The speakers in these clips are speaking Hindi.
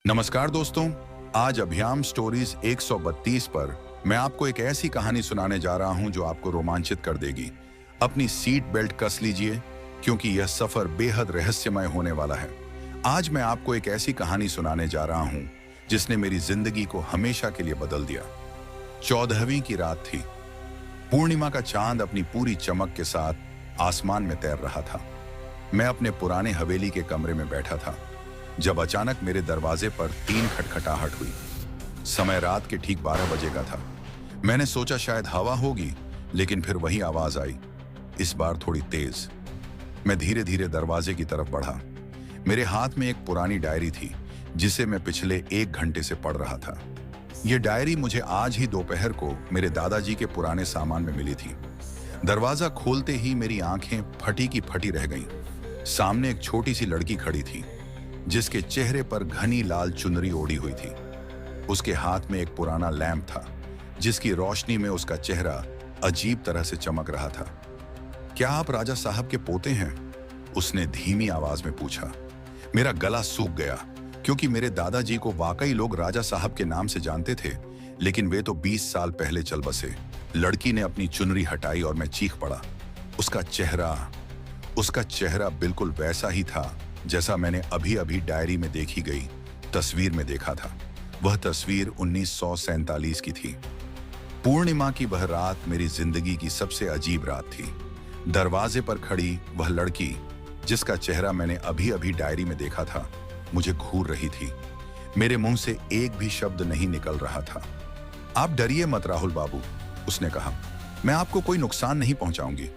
नमस्कार दोस्तों। आज अभियान स्टोरीज 132 पर मैं आपको एक ऐसी कहानी सुनाने जा रहा हूं जो आपको रोमांचित कर देगी। अपनी सीट बेल्ट कस लीजिए क्योंकि यह सफर बेहद रहस्यमय होने वाला है। आज मैं आपको एक ऐसी कहानी सुनाने जा रहा हूं जिसने मेरी जिंदगी को हमेशा के लिए बदल दिया। 14वीं की रात थी। पूर्णिमा का चांद अपनी पूरी चमक के साथ आसमान में तैर रहा था। मैं अपने पुराने हवेली के कमरे में बैठा था जब अचानक मेरे दरवाजे पर 3 खटखटाहट हुई। समय रात के ठीक 12 बजे का था। मैंने सोचा शायद हवा होगी, लेकिन फिर वही आवाज आई, इस बार थोड़ी तेज। मैं धीरे धीरे दरवाजे की तरफ बढ़ा। मेरे हाथ में एक पुरानी डायरी थी जिसे मैं पिछले 1 घंटे से पढ़ रहा था। यह डायरी मुझे आज ही दोपहर को मेरे दादाजी के पुराने सामान में मिली थी। दरवाजा खोलते ही मेरी आंखें फटी की फटी रह गईं। सामने एक छोटी सी लड़की खड़ी थी जिसके चेहरे पर घनी लाल चुनरी ओढ़ी हुई थी। उसके हाथ में एक पुराना लैंप था जिसकी रोशनी में उसका चेहरा अजीब तरह से चमक रहा था। क्या आप राजा साहब के पोते हैं? उसने धीमी आवाज में पूछा। मेरा गला सूख गया क्योंकि मेरे दादाजी को वाकई लोग राजा साहब के नाम से जानते थे, लेकिन वे तो 20 साल पहले चल बसे। लड़की ने अपनी चुनरी हटाई और मैं चीख पड़ा। उसका चेहरा बिल्कुल वैसा ही था जैसा मैंने अभी अभी डायरी में देखी गई तस्वीर में देखा था। वह तस्वीर 1947 की थी। पूर्णिमा की वह रात मेरी जिंदगी की सबसे अजीब रात थी। दरवाजे पर खड़ी वह लड़की जिसका चेहरा मैंने अभी अभी डायरी में देखा था, मुझे घूर रही थी। मेरे मुंह से एक भी शब्द नहीं निकल रहा था। आप डरिए मत राहुल बाबू, उसने कहा। मैं आपको कोई नुकसान नहीं पहुंचाऊंगी।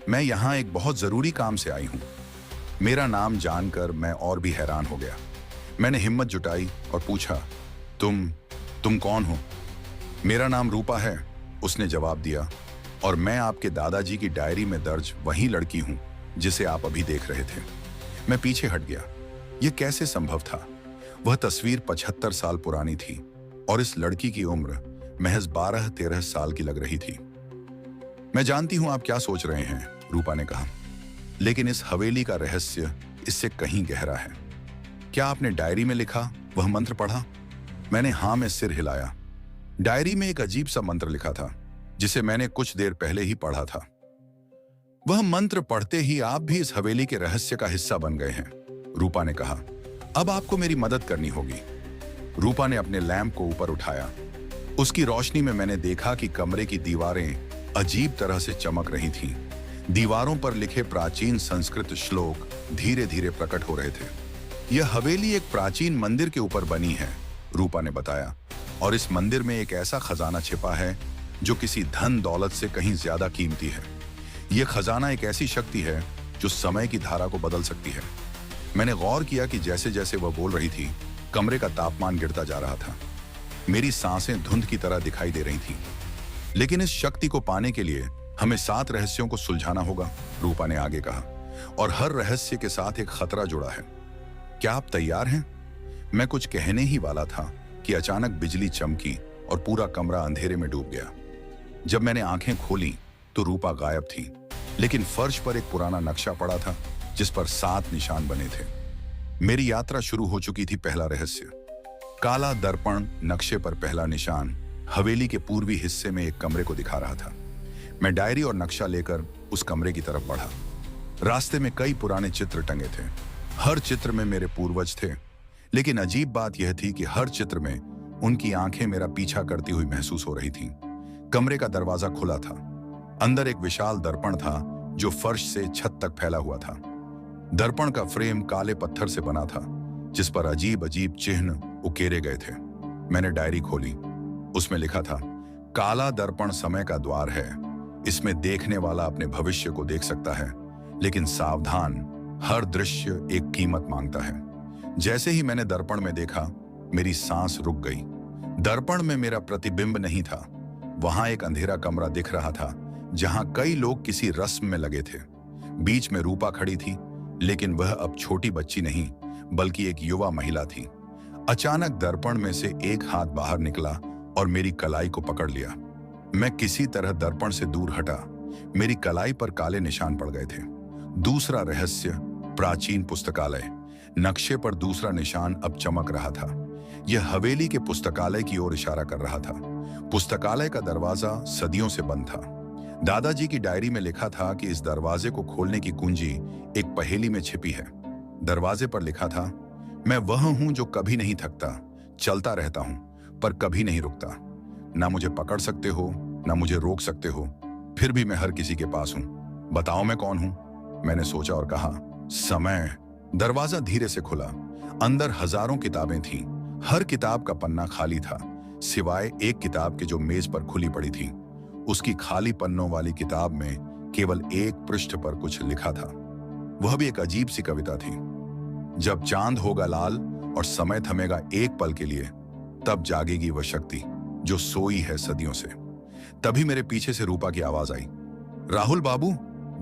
मैं यहां एक बहुत जरूरी काम से आई हूं। मेरा नाम जानकर मैं और भी हैरान हो गया। मैंने हिम्मत जुटाई और पूछा, तुम कौन हो? मेरा नाम रूपा है, उसने जवाब दिया, और मैं आपके दादाजी की डायरी में दर्ज वही लड़की हूं जिसे आप अभी देख रहे थे। मैं पीछे हट गया। यह कैसे संभव था? वह तस्वीर 75 साल पुरानी थी और इस लड़की की उम्र महज 12-13 साल की लग रही थी। मैं जानती हूं आप क्या सोच रहे हैं, रूपा ने कहा, लेकिन इस हवेली का रहस्य इससे कहीं गहरा है। क्या आपने डायरी में लिखा वह मंत्र पढ़ा? मैंने हाँ में सिर हिलाया। डायरी में एक अजीब सा मंत्र लिखा था जिसे मैंने कुछ देर पहले ही पढ़ा था। वह मंत्र पढ़ते ही आप भी इस हवेली के रहस्य का हिस्सा बन गए हैं, रूपा ने कहा। अब आपको मेरी मदद करनी होगी। रूपा ने अपने लैंप को ऊपर उठाया। उसकी रोशनी में मैंने देखा कि कमरे की दीवारें अजीब तरह से चमक रही थीं। दीवारों पर लिखे प्राचीन संस्कृत श्लोक धीरे धीरे प्रकट हो रहे थे। यह हवेली एक प्राचीन मंदिर के ऊपर बनी है, रूपा ने बताया, और इस मंदिर में एक ऐसा खजाना छिपा है जो किसी धन दौलत से कहीं ज्यादा कीमती है। यह खजाना एक ऐसी शक्ति है जो समय की धारा को बदल सकती है। मैंने गौर किया कि जैसे जैसे वह बोल रही थी, कमरे का तापमान गिरता जा रहा था। मेरी सांसें धुंध की तरह दिखाई दे रही थीं। लेकिन इस शक्ति को पाने के लिए हमें 7 रहस्यों को सुलझाना होगा, रूपा ने आगे कहा, और हर रहस्य के साथ एक खतरा जुड़ा है। क्या आप तैयार हैं? मैं कुछ कहने ही वाला था कि अचानक बिजली चमकी और पूरा कमरा अंधेरे में डूब गया। जब मैंने आंखें खोली तो रूपा गायब थी, लेकिन फर्श पर एक पुराना नक्शा पड़ा था जिस पर 7 निशान बने थे। मेरी यात्रा शुरू हो चुकी थी। पहला रहस्य, काला दर्पण। नक्शे पर पहला निशान हवेली के पूर्वी हिस्से में एक कमरे को दिखा रहा था। मैं डायरी और नक्शा लेकर उस कमरे की तरफ बढ़ा। रास्ते में कई पुराने चित्र टंगे थे। हर चित्र में मेरे पूर्वज थे, लेकिन अजीब बात यह थी कि हर चित्र में उनकी आंखें मेरा पीछा करती हुई महसूस हो रही थीं। कमरे का दरवाजा खुला था। अंदर एक विशाल दर्पण था जो फर्श से छत तक फैला हुआ था। दर्पण का फ्रेम काले पत्थर से बना था जिस पर अजीब अजीब चिन्ह उकेरे गए थे। मैंने डायरी खोली। उसमें लिखा था, काला दर्पण समय का द्वार है। इसमें देखने वाला अपने भविष्य को देख सकता है, लेकिन सावधान, हर दृश्य एक कीमत मांगता है। जैसे ही मैंने दर्पण में देखा, मेरी सांस रुक गई। दर्पण में मेरा प्रतिबिंब नहीं था। वहां एक अंधेरा कमरा दिख रहा था जहां कई लोग किसी रस्म में लगे थे। बीच में रूपा खड़ी थी, लेकिन वह अब छोटी बच्ची नहीं बल्कि एक युवा महिला थी। अचानक दर्पण में से एक हाथ बाहर निकला और मेरी कलाई को पकड़ लिया। मैं किसी तरह दर्पण से दूर हटा। मेरी कलाई पर काले निशान पड़ गए थे। दूसरा रहस्य, प्राचीन पुस्तकालय। नक्शे पर दूसरा निशान अब चमक रहा था। यह हवेली के पुस्तकालय की ओर इशारा कर रहा था। पुस्तकालय का दरवाजा सदियों से बंद था। दादाजी की डायरी में लिखा था कि इस दरवाजे को खोलने की कुंजी एक पहेली में छिपी है। दरवाजे पर लिखा था, मैं वह हूं जो कभी नहीं थकता, चलता रहता हूं पर कभी नहीं रुकता। ना मुझे पकड़ सकते हो, ना मुझे रोक सकते हो, फिर भी मैं हर किसी के पास हूं। बताओ मैं कौन हूं? मैंने सोचा और कहा, समय। दरवाजा धीरे से खुला। अंदर हजारों किताबें थीं। हर किताब का पन्ना खाली था, सिवाय एक किताब के जो मेज पर खुली पड़ी थी। उसकी खाली पन्नों वाली किताब में केवल एक पृष्ठ पर कुछ लिखा था। वह भी एक अजीब सी कविता थी। जब चांद होगा लाल और समय थमेगा एक पल के लिए, तब जागेगी वह शक्ति जो सोई है सदियों से। तभी मेरे पीछे से रूपा की आवाज आई, राहुल बाबू,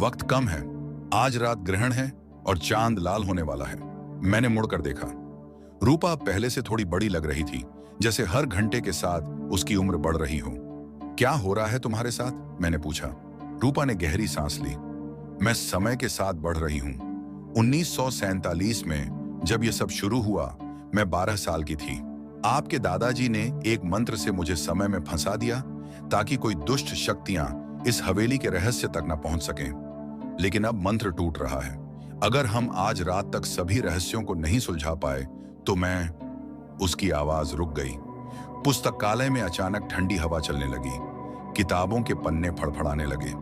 वक्त कम है, आज रात ग्रहण है और चांद लाल होने वाला है। मैंने मुड़कर देखा। रूपा पहले से थोड़ी बड़ी लग रही थी, जैसे हर घंटे के साथ उसकी उम्र बढ़ रही हो। क्या हो रहा है तुम्हारे साथ? मैंने पूछा। रूपा ने गहरी सांस ली। मैं समय के साथ बढ़ रही हूं। 1947 में जब यह सब शुरू हुआ, मैं 12 साल की थी। आपके दादाजी ने एक मंत्र से मुझे समय में फंसा दिया ताकि कोई दुष्ट शक्तियां इस हवेली के रहस्य तक न पहुंच सकें। लेकिन अब मंत्र टूट रहा है। अगर हम आज रात तक सभी रहस्यों को नहीं सुलझा पाए तो मैं... उसकी आवाज रुक गई। पुस्तकालय में अचानक ठंडी हवा चलने लगी। किताबों के पन्ने फड़फड़ाने लगे।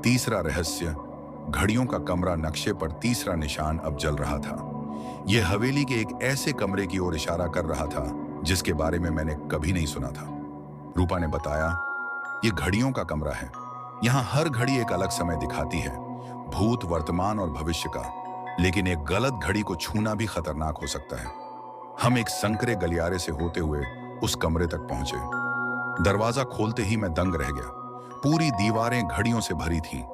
तीसरा रहस्य, घड़ियों का कमरा नक्शे पर तीसरा निशान अब जल रहा था। यह हवेली के एक ऐसे कमरे की ओर इशारा कर रहा था जिसके बारे में मैंने कभी नहीं सुना था। रूपा ने बताया, यह घड़ियों का कमरा है। यहाँ हर घड़ी एक अलग समय दिखाती है, भूत, वर्तमान और भविष्य का। लेकिन एक गलत घड़ी को छूना भी खतरनाक हो सकता है। हम एक संकरे गलियारे से होते हुए उस कमरे तक पहुंचे। दरवाजा खोलते ही मैं दंग रह गया। पूरी दीवारें घड़ियों से भरी थीं,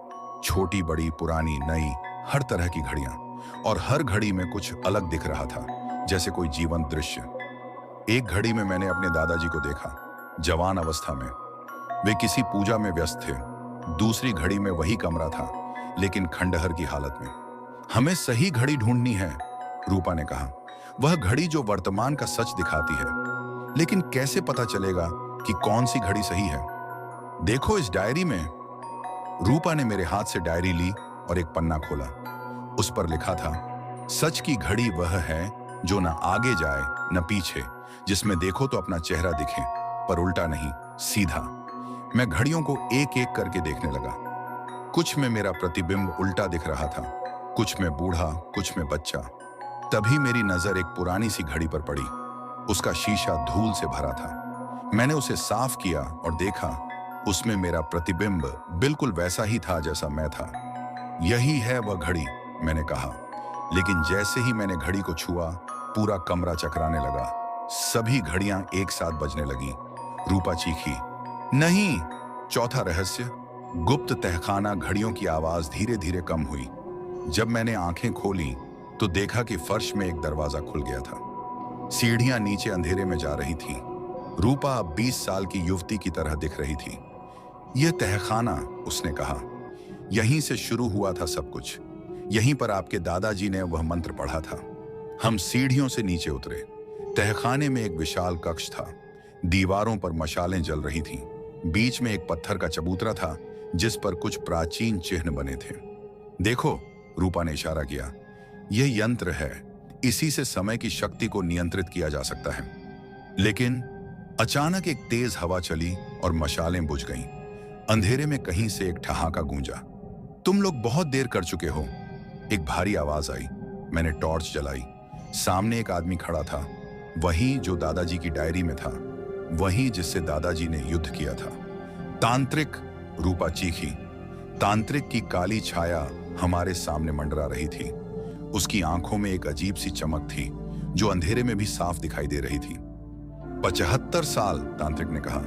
छोटी बड़ी, पुरानी नई, हर तरह की घड़ियां। और हर घड़ी में कुछ अलग दिख रहा था, जैसे कोई जीवंत दृश्य। एक घड़ी में मैंने अपने दादाजी को देखा, जवान अवस्था में। वे किसी पूजा में व्यस्त थे। दूसरी घड़ी में वही कमरा था, लेकिन खंडहर की हालत में। हमें सही घड़ी ढूंढनी है, रूपा ने कहा। वह घड़ी जो वर्तमान का सच दिखाती है। लेकिन कैसे पता चलेगा कि कौन सी घड़ी सही है? देखो इस डायरी में। रूपा ने मेरे हाथ से डायरी ली और एक पन्ना खोला। उस पर लिखा था, सच की घड़ी वह है जो न आगे जाए न पीछे, जिसमें देखो तो अपना चेहरा दिखे, पर उल्टा नहीं, सीधा। मैं घड़ियों को एक एक करके देखने लगा। कुछ में मेरा प्रतिबिंब उल्टा दिख रहा था, कुछ में बूढ़ा, कुछ में बच्चा। तभी मेरी नजर एक पुरानी सी घड़ी पर पड़ी। उसका शीशा धूल से भरा था। मैंने उसे साफ किया और देखा, उसमें मेरा प्रतिबिंब बिल्कुल वैसा ही था जैसा मैं था। यही है वह घड़ी, मैंने कहा। लेकिन जैसे ही मैंने घड़ी को छुआ, पूरा कमरा चकराने लगा। सभी घड़ियां एक साथ बजने लगी। रूपा चीखी, नहीं! चौथा रहस्य, गुप्त तहखाना। घड़ियों की आवाज धीरे धीरे कम हुई। जब मैंने आंखें खोली तो देखा कि फर्श में एक दरवाजा खुल गया था। सीढ़ियां नीचे अंधेरे में जा रही थीं। रूपा अब 20 साल की युवती की तरह दिख रही थी। यह तहखाना, उसने कहा, यहीं से शुरू हुआ था सब कुछ। यहीं पर आपके दादाजी ने वह मंत्र पढ़ा था। हम सीढ़ियों से नीचे उतरे। तहखाने में एक विशाल कक्ष था। दीवारों पर मशालें जल रही थीं। बीच में एक पत्थर का चबूतरा था जिस पर कुछ प्राचीन चिन्ह बने थे। देखो, रूपा ने इशारा किया, यह यंत्र है। इसी से समय की शक्ति को नियंत्रित किया जा सकता है। लेकिन अचानक एक तेज हवा चली और मशालें बुझ गईं। अंधेरे में कहीं से एक ठहाका गूंजा। तुम लोग बहुत देर कर चुके हो, एक भारी आवाज आई। मैंने टॉर्च जलाई। सामने एक आदमी खड़ा था, वही जो दादाजी की डायरी में था, वही जिससे दादाजी ने युद्ध किया था। तांत्रिक! रूपा चीखी। तांत्रिक की काली छाया हमारे सामने मंडरा रही थी। उसकी आंखों में एक अजीब सी चमक थी जो अंधेरे में भी साफ दिखाई दे रही थी। 75 साल, तांत्रिक ने कहा।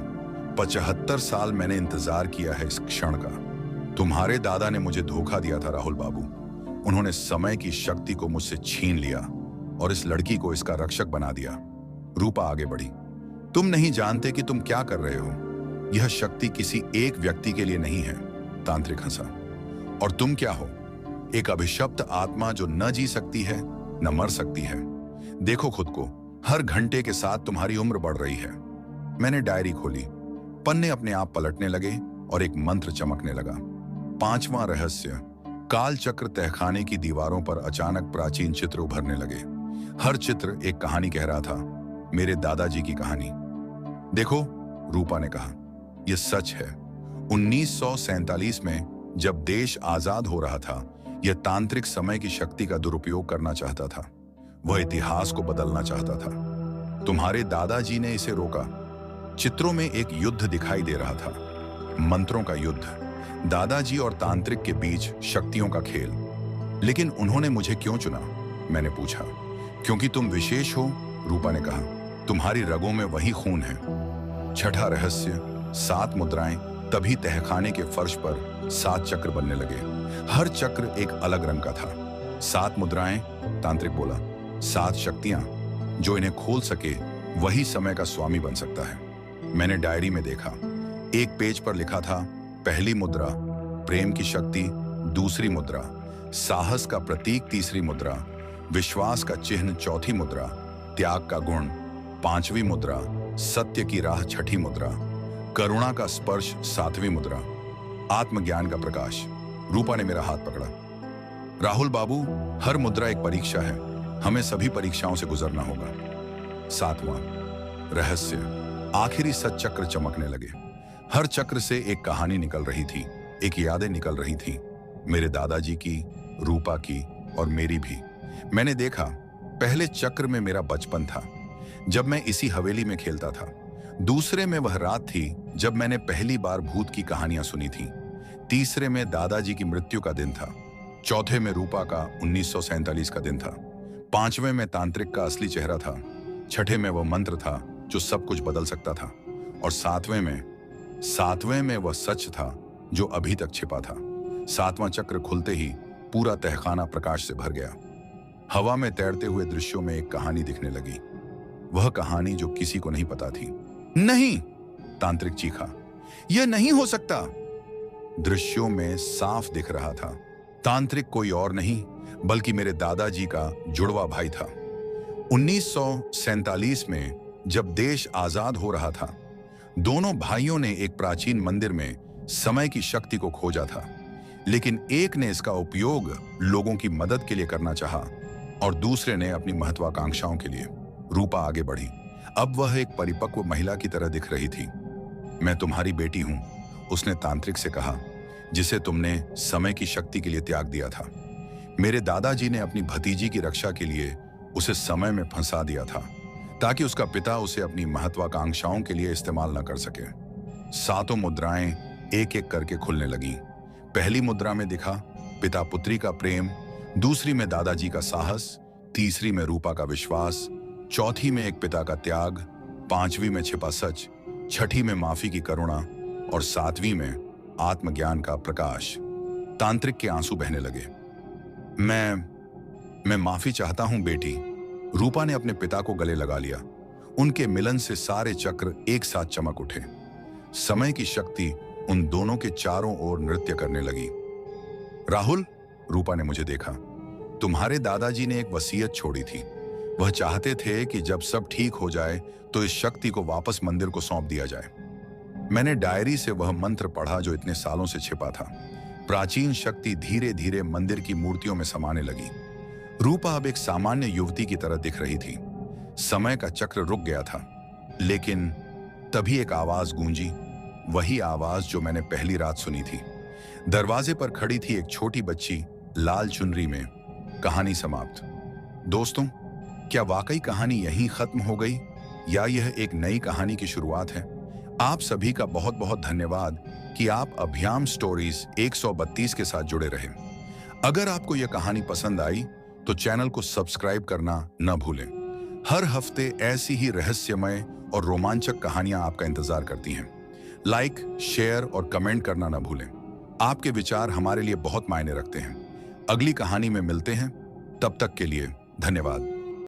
75 साल मैंने इंतजार किया है इस क्षण का। तुम्हारे दादा ने मुझे धोखा दिया था राहुल बाबू। उन्होंने समय की शक्ति को मुझसे छीन लिया और इस लड़की को इसका रक्षक बना दिया। रूपा आगे बढ़ी। तुम नहीं जानते कि तुम क्या कर रहे हो। यह शक्ति किसी एक व्यक्ति के लिए नहीं है। तांत्रिक हंसा। और तुम क्या हो? एक अभिशप्त आत्मा जो न जी सकती है न मर सकती है। देखो खुद को, हर घंटे के साथ तुम्हारी उम्र बढ़ रही है। मैंने डायरी खोली, पन्ने अपने आप पलटने लगे और एक मंत्र चमकने लगा। 5वां रहस्य। काल चक्र तहखाने की दीवारों पर अचानक प्राचीन चित्र उभरने लगे। हर चित्र एक कहानी कह रहा था, मेरे दादाजी की कहानी। देखो, रूपा ने कहा, यह सच है। 1947 में जब देश आजाद हो रहा था, यह तांत्रिक समय की शक्ति का दुरुपयोग करना चाहता था। वह इतिहास को बदलना चाहता था। तुम्हारे दादाजी ने इसे रोका। चित्रों में एक युद्ध दिखाई दे रहा था, मंत्रों का युद्ध, दादाजी और तांत्रिक के बीच शक्तियों का खेल। लेकिन उन्होंने मुझे क्यों चुना? मैंने पूछा। क्योंकि तुम विशेष हो, रूपा ने कहा। तुम्हारी रगों में वही खून है। 6ठा रहस्य। 7 मुद्राएं। तभी तहखाने के फर्श पर 7 चक्र बनने लगे। हर चक्र एक अलग रंग का था। 7 मुद्राएं, तांत्रिक बोला। 7 शक्तियां, जो इन्हें खोल सके वही समय का स्वामी बन सकता है। मैंने डायरी में देखा, एक पेज पर लिखा था, पहली मुद्रा प्रेम की शक्ति, दूसरी मुद्रा साहस का प्रतीक, तीसरी मुद्रा विश्वास का चिन्ह, चौथी मुद्रा त्याग का गुण, 5वीं मुद्रा सत्य की राह, 6ठी मुद्रा करुणा का स्पर्श, 7वीं मुद्रा आत्मज्ञान का प्रकाश। रूपा ने मेरा हाथ पकड़ा। राहुल बाबू, हर मुद्रा एक परीक्षा है, हमें सभी परीक्षाओं से गुजरना होगा। 7वां रहस्य। आखिरी 7 चक्र चमकने लगे। हर चक्र से एक कहानी निकल रही थी, एक यादें निकल रही थी, मेरे दादाजी की, रूपा की और मेरी भी। मैंने देखा, पहले चक्र में मेरा बचपन था, जब मैं इसी हवेली में खेलता था। दूसरे में वह रात थी जब मैंने पहली बार भूत की कहानियां सुनी थी। तीसरे में दादाजी की मृत्यु का दिन था। चौथे में रूपा का 1947 का दिन था। 5वें में तांत्रिक का असली चेहरा था। 6ठे में वह मंत्र था जो सब कुछ बदल सकता था। और 7वें में वह सच था जो अभी तक छिपा था। 7वां चक्र खुलते ही पूरा तहखाना प्रकाश से भर गया। हवा में तैरते हुए दृश्यों में एक कहानी दिखने लगी, वह कहानी जो किसी को नहीं पता थी। नहीं, तांत्रिक चीखा, यह नहीं हो सकता। दृश्यों में साफ दिख रहा था, तांत्रिक कोई और नहीं बल्कि मेरे दादाजी का जुड़वा भाई था। 1947 में जब देश आजाद हो रहा था, दोनों भाइयों ने एक प्राचीन मंदिर में समय की शक्ति को खोजा था। लेकिन एक ने इसका उपयोग लोगों की मदद के लिए करना चाहा और दूसरे ने अपनी महत्वाकांक्षाओं के लिए। रूपा आगे बढ़ी। अब वह एक परिपक्व महिला की तरह दिख रही थी। मैं तुम्हारी बेटी हूं, उसने तांत्रिक से कहा, जिसे तुमने समय की शक्ति के लिए त्याग दिया था। मेरे दादाजी ने अपनी भतीजी की रक्षा के लिए उसे समय में फंसा दिया था, ताकि उसका पिता उसे अपनी महत्वाकांक्षाओं के लिए इस्तेमाल न कर सके। 7 मुद्राएं एक एक करके खुलने लगीं। पहली मुद्रा में दिखा पिता पुत्री का प्रेम, दूसरी में दादाजी का साहस, तीसरी में रूपा का विश्वास, चौथी में एक पिता का त्याग, 5वीं में छिपा सच, 6ठी में माफी की करुणा और 7वीं में आत्मज्ञान का प्रकाश। तांत्रिक के आंसू बहने लगे। मैं माफी चाहता हूं बेटी। रूपा ने अपने पिता को गले लगा लिया। उनके मिलन से सारे चक्र एक साथ चमक उठे। समय की शक्ति उन दोनों के चारों ओर नृत्य करने लगी। राहुल, रूपा ने मुझे देखा, तुम्हारे दादाजी ने एक वसीयत छोड़ी थी। वह चाहते थे कि जब सब ठीक हो जाए तो इस शक्ति को वापस मंदिर को सौंप दिया जाए। मैंने डायरी से वह मंत्र पढ़ा जो इतने सालों से छिपा था। प्राचीन शक्ति धीरे धीरे मंदिर की मूर्तियों में समाने लगी। रूपा अब एक सामान्य युवती की तरह दिख रही थी। समय का चक्र रुक गया था, लेकिन तभी एक आवाज गूंजी, वही आवाज जो मैंने पहली रात सुनी थी। दरवाजे पर खड़ी थी एक छोटी बच्ची लाल चुनरी में। कहानी समाप्त। दोस्तों, क्या वाकई कहानी यहीं खत्म हो गई या यह एक नई कहानी की शुरुआत है? आप सभी का बहुत बहुत धन्यवाद कि आप अभियाम स्टोरीज 132 के साथ जुड़े रहे। अगर आपको यह कहानी पसंद आई तो चैनल को सब्सक्राइब करना न भूलें। हर हफ्ते ऐसी ही रहस्यमय और रोमांचक कहानियां आपका इंतजार करती हैं। लाइक, शेयर और कमेंट करना न भूलें। आपके विचार हमारे लिए बहुत मायने रखते हैं। अगली कहानी में मिलते हैं, तब तक के लिए धन्यवाद।